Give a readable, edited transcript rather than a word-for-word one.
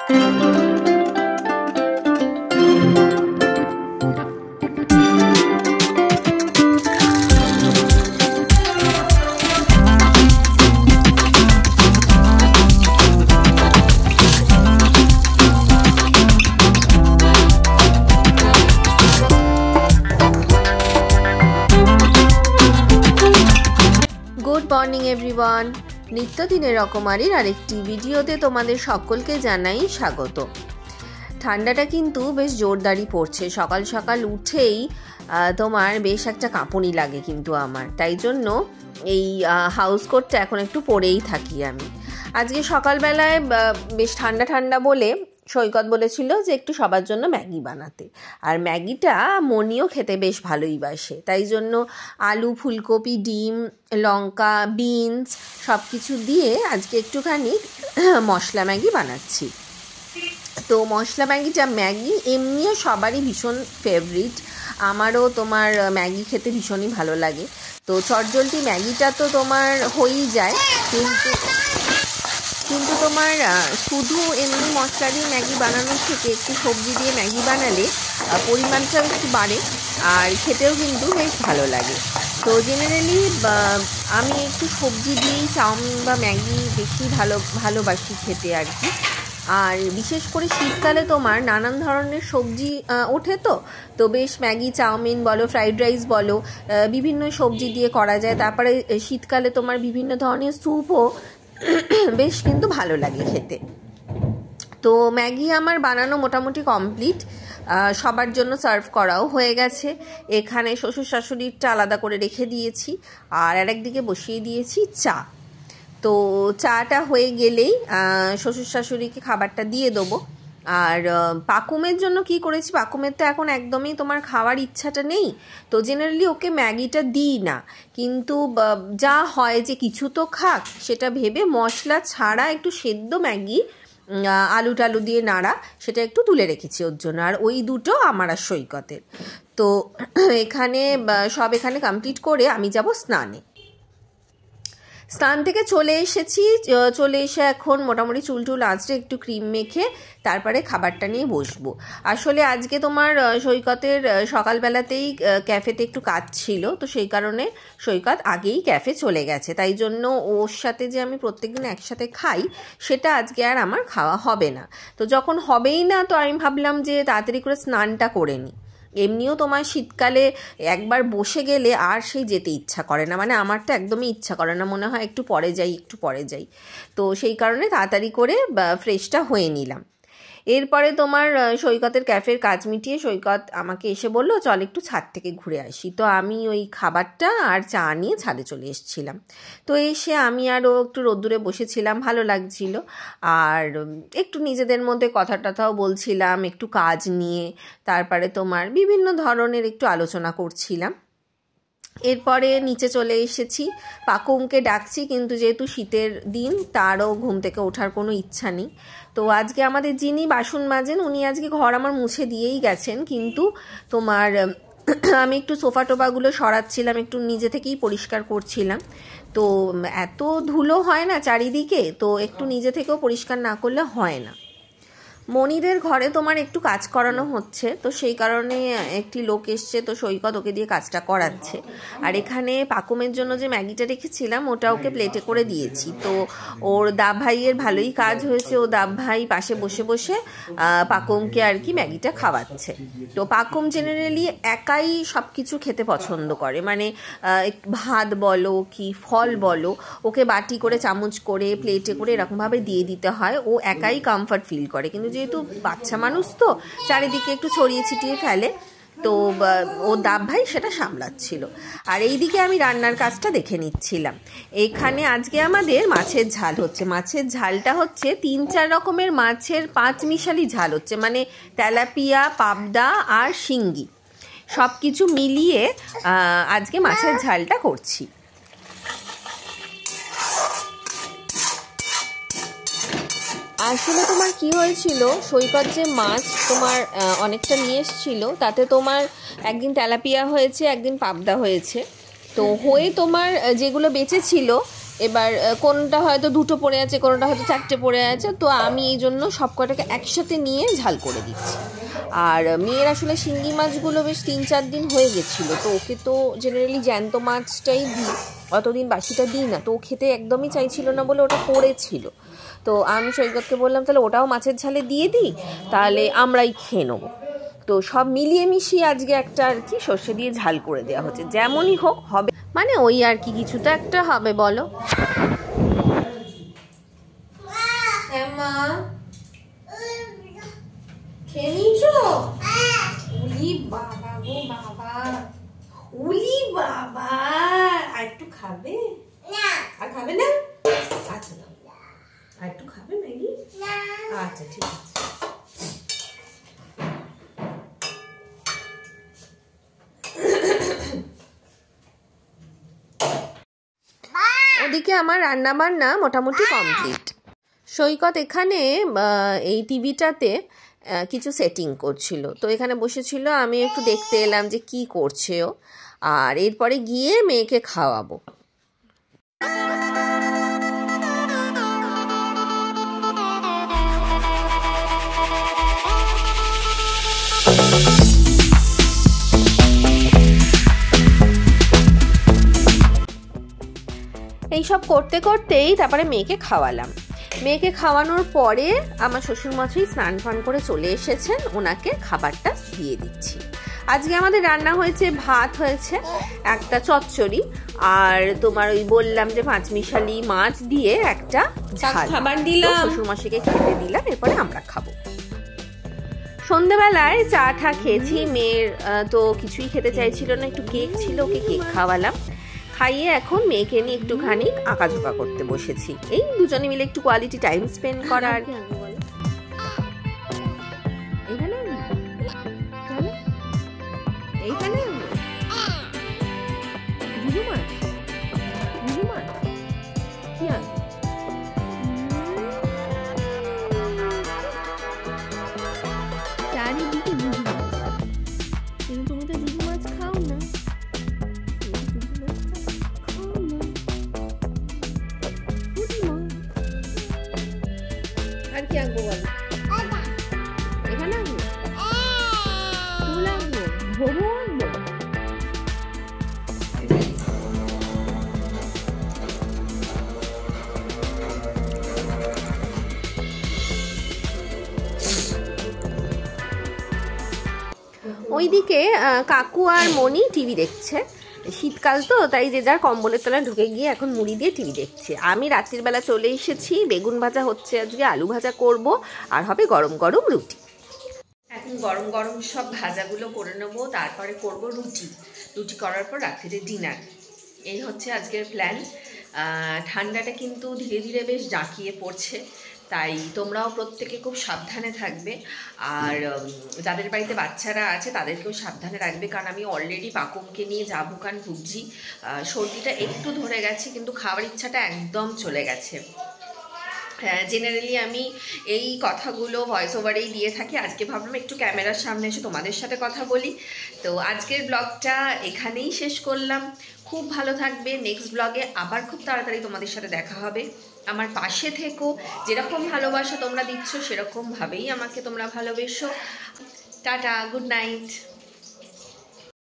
Morning everyone, নিত্যদিনের রকমারির আরেকটি ভিডিওতে তোমাদের সকলকে জানাই স্বাগত। ঠান্ডাটা কিন্তু বেশ জোরদারি পড়ছে। সকাল সকাল উঠেই তোমার বেশ একটা কাঁপুনি লাগে কিন্তু আমার, তাই জন্য এই হাউস কোটটা এখন একটু পরেই থাকি আমি। আজকে সকালবেলায় বেশ ঠান্ডা ঠান্ডা বলে সৈকত বলেছিল যে একটু সবার জন্য ম্যাগি বানাতে, আর ম্যাগিটা মনিও খেতে বেশ ভালোই বাসে, তাই জন্য আলু, ফুলকপি, ডিম, লঙ্কা, বিনস সব কিছু দিয়ে আজকে একটুখানি মশলা ম্যাগি বানাচ্ছি। তো মশলা ম্যাগিটা ম্যাগি এমনিও সবারই ভীষণ ফেভারিট, আমারও তোমার ম্যাগি খেতে ভীষণই ভালো লাগে। তো চটজলদি ম্যাগিটা তো তোমার হয়েই যায়, কিন্তু তোমার শুধু এমনি মশলা দিয়ে ম্যাগি বানানোর থেকে একটু সবজি দিয়ে ম্যাগি বানালে পরিমাণটাও একটু বাড়ে আর খেতেও কিন্তু বেশ ভালো লাগে। তো জেনারেলি আমি একটু সবজি দিয়েই চাউমিন বা ম্যাগি বেশি ভালোবাসি খেতে আর কি। আর বিশেষ করে শীতকালে তোমার নানান ধরনের সবজি ওঠে, তো বেশ ম্যাগি, চাউমিন বলো, ফ্রাইড রাইস বলো, বিভিন্ন সবজি দিয়ে করা যায়। তারপরে শীতকালে তোমার বিভিন্ন ধরনের স্যুপও বেশ কিন্তু ভালো লাগে খেতে। তো ম্যাগি আমার বানানো মোটামুটি কমপ্লিট, সবার জন্য সার্ভ করাও হয়ে গেছে। এখানে শ্বশুর শাশুড়িরটা আলাদা করে রেখে দিয়েছি আর আরেকদিকে বসিয়ে দিয়েছি চা। তো চাটা হয়ে গেলেই শ্বশুর শাশুড়িকে খাবারটা দিয়ে দেবো। আর পাকুমের জন্য কি করেছি, পাকুমের তো এখন একদমই তোমার খাওয়ার ইচ্ছাটা নেই, তো জেনারেলি ওকে ম্যাগিটা দিই না, কিন্তু যা হয় যে কিছু তো খাক সেটা ভেবে মশলা ছাড়া একটু সেদ্ধ ম্যাগি আলু টালু দিয়ে নাড়া সেটা একটু তুলে রেখেছি ওর জন্য। আর ওই দুটো আমার আর সৈকতের। তো এখানে কমপ্লিট করে আমি যাব স্নানে। স্নান থেকে চলে এসে এখন মোটামুটি চুল আঁচড়ে একটু ক্রিম মেখে তারপরে খাবারটা নিয়ে বসবো। আসলে আজকে তোমার সৈকতের সকালবেলাতেই ক্যাফেতে একটু কাজ ছিল, তো সেই কারণে সৈকত আগেই ক্যাফে চলে গেছে, তাই জন্য ওর সাথে যে আমি প্রত্যেকদিন একসাথে খাই সেটা আজকে আর আমার খাওয়া হবে না। তো যখন হবেই না, তো আমি ভাবলাম যে তাড়াতাড়ি করে স্নানটা করে নিই। এমনিও তোমার শীতকালে একবার বসে গেলে আর সেই যেতে ইচ্ছা করে না, মানে আমার তো একদমই ইচ্ছা করে না, মনে হয় একটু পরে যাই। তো সেই কারণে তাড়াতাড়ি করে ফ্রেশটা হয়ে নিলাম। এরপরে তোমার সৈকতের ক্যাফের কাজ মিটিয়ে সৈকত আমাকে এসে বলল চল একটু ছাদ থেকে ঘুরে আসি। তো আমি ওই খাবারটা আর চা নিয়ে ছাদে চলে এসেছিলাম। তো এসে আমি আরও একটু রোদ্দুরে বসেছিলাম, ভালো লাগছিল। আর একটু নিজেদের মধ্যে কথাটাও বলছিলাম একটু কাজ নিয়ে, তারপরে তোমার বিভিন্ন ধরনের একটু আলোচনা করছিলাম। এরপরে নিচে চলে এসেছি, পাকুমকে ডাকছি, কিন্তু যেহেতু শীতের দিন তারও ঘুম থেকে ওঠার কোনো ইচ্ছা নেই। তো আজকে আমাদের যিনি বাসন মাজেন উনি আজকে ঘর আমার মুছে দিয়েই গেছেন, কিন্তু তোমার আমি একটু সোফা টোফাগুলো সরাচ্ছিলাম, একটু নিজে থেকেই পরিষ্কার করছিলাম। তো এত ধুলো হয় না চারিদিকে, তো একটু নিজে থেকেও পরিষ্কার না করলে হয় না। মনিদের ঘরে তোমার একটু কাজ করানো হচ্ছে, তো সেই কারণে একটি লোক এসছে, তো সৈকত ওকে দিয়ে কাজটা করাচ্ছে। আর এখানে পাকুমের জন্য যে ম্যাগিটা রেখেছিলাম ওটা ওকে প্লেটে করে দিয়েছি। তো ওর দাব ভাইয়ের ভালোই কাজ হয়েছে, ও দাব ভাই পাশে বসে বসে পাকুমকে আর কি ম্যাগিটা খাওয়াচ্ছে। তো পাকুম জেনারেলি একাই সব কিছু খেতে পছন্দ করে, মানে ভাত বলো কি ফল বলো, ওকে বাটি করে, চামচ করে, প্লেটে করে এরকমভাবে দিয়ে দিতে হয়, ও একাই কমফর্ট ফিল করে। কিন্তু যেহেতু বাচ্চা মানুষ তো চারিদিকে একটু ছড়িয়ে ছিটিয়ে ফেলে, তো ও দাব ভাই সেটা সামলাচ্ছিল। আর এইদিকে আমি রান্নার কাজটা দেখে নিচ্ছিলাম। এখানে আজকে আমাদের মাছের ঝাল হচ্ছে। মাছের ঝালটা হচ্ছে 3-4 রকমের মাছের 5 মিশালি ঝাল হচ্ছে, মানে তেলাপিয়া, পাবদা আর শিঙ্গি সব কিছু মিলিয়ে আজকে মাছের ঝালটা করছি। আসলে তোমার কি হয়েছিল, সৈকত যে মাছ তোমার অনেকটা নিয়ে এসেছিল, তাতে তোমার একদিন তেলাপিয়া হয়েছে, একদিন পাবদা হয়েছে। তো হয়ে তোমার যেগুলো বেঁচে ছিল এবার কোনটা হয়তো দুটো পড়ে আছে, কোনটা হয়তো চারটে পড়ে আছে, তো আমি এই জন্য সব কটাকে একসাথে নিয়ে ঝাল করে দিচ্ছি। আর মেয়ের আসলে শিঙ্গি মাছগুলো বেশ 3-4 দিন হয়ে গেছিলো, তো ওকে তো জেনারেলি জ্যান্ত মাছটাই দিই, অতদিন বাসিটা দিই না। তো ও খেতে একদমই চাইছিল না বলে ওটা পড়েছিল। তো আমি সৈকতকে বললাম তাহলে ওটাও মাছের ঝালে দিয়ে দিই, তাহলে আমরাই খেয়ে নেবো। তো সব মিলিয়ে মিশিয়ে আজকে একটা আর কি সর্ষে দিয়ে ঝাল করে দেওয়া হচ্ছে। যেমনই হোক হবে, মানে ওই আর কি, কিছু তো একটা হবে বলো। হ্যাঁ মা, খেয়ে নিয়েছো? উলি বাবা গো বাবা, উলি বাবা, আর একটু খাবে? আর খাবে না? আচ্ছা দাও, আর একটু খাবে ম্যাগি? আচ্ছা ঠিক আছে। ওদিকে আমার রান্না বান্না মোটামুটি কমপ্লিট। সৈকত এখানে এই টিভিটাতে কিছু সেটিং করছিল, তো এখানে বসেছিল, আমি একটু দেখতে এলাম যে কি করছে ও, আর এরপরে গিয়ে মেয়েকে খাওয়াবো। এইসব করতে করতেই তারপরে মেয়েকে খাওয়ালাম। মেয়েকে খাওয়ানোর পরে আমার শ্বশুরমশাই স্নান ফান করে চলে এসেছেন, ওনাকে খাবারটা দিয়ে দিচ্ছি। আজকে আমাদের রান্না হয়েছে, ভাত হয়েছে, একটা চচ্চড়ি, আর তোমার ওই বললাম যে পাঁচমিশালি মাছ দিয়ে একটা খাবার দিলাম, শ্বশুরমশাইকে খেতে দিলাম, এরপরে আমরা খাবো। সন্ধ্যেবেলায় চা ঠা খেয়েছি, মেয়ের তো কিছুই খেতে চাইছিল না, একটু কেক ছিল, ওকে কেক খাওয়ালাম। খাইয়ে এখন মেয়েকে নিয়ে একটুখানি আঁকাঝোঁকা করতে বসেছি, এই দুজনে মিলে একটু কোয়ালিটি টাইম স্পেন্ড করা আর কি। এইখানে কি আনবে? চারিদিকে জুজু মাছ, কিন্তু তুমি তো জুজু মাছ খাও না। আর কি আঁকবো বলো? এখানে আঁকবো, ফুল আঁকবো, ভবু আঁকবো। ওইদিকে কাকু আর মনি টিভি দেখছে, শীতকাল তো তাই যে যার কম্বলের তলায় ঢুকে গিয়ে এখন মুড়ি দিয়ে টিভি দেখছে। আমি রাত্রির বেলা চলে এসেছি, বেগুন ভাজা হচ্ছে, আজকে আলু ভাজা করব, আর হবে গরম গরম রুটি। এখন গরম গরম সব ভাজাগুলো করে নেবো, তারপরে করব রুটি। রুটি করার পর রাত্রিরে ডিনার। এই হচ্ছে আজকের প্ল্যান। ঠান্ডাটা কিন্তু ধীরে ধীরে বেশ জাঁকিয়ে পড়ছে, তাই তোমরাও প্রত্যেকে খুব সাবধানে থাকবে, আর যাদের বাড়িতে বাচ্চারা আছে তাদেরকেও সাবধানে রাখবে, কারণ আমি অলরেডি পাকুমকে নিয়ে যা ভুকান ভুগছি। সর্দিটা একটু ধরে গেছে, কিন্তু খাওয়ার ইচ্ছাটা একদম চলে গেছে। জেনারেলি আমি এই কথাগুলো ভয়েস ওভারেই দিয়ে থাকি, আজকে ভাবলাম একটু ক্যামেরার সামনে এসে তোমাদের সাথে কথা বলি। তো আজকের ব্লগটা এখানেই শেষ করলাম। খুব ভালো থাকবে, নেক্সট ব্লগে আবার খুব তাড়াতাড়ি তোমাদের সাথে দেখা হবে। আমার পাশে থেকো, যেরকম ভালোবাসা তোমরা দিচ্ছ সেরকমভাবেই আমাকে তোমরা ভালোবেসো। Tata, good night.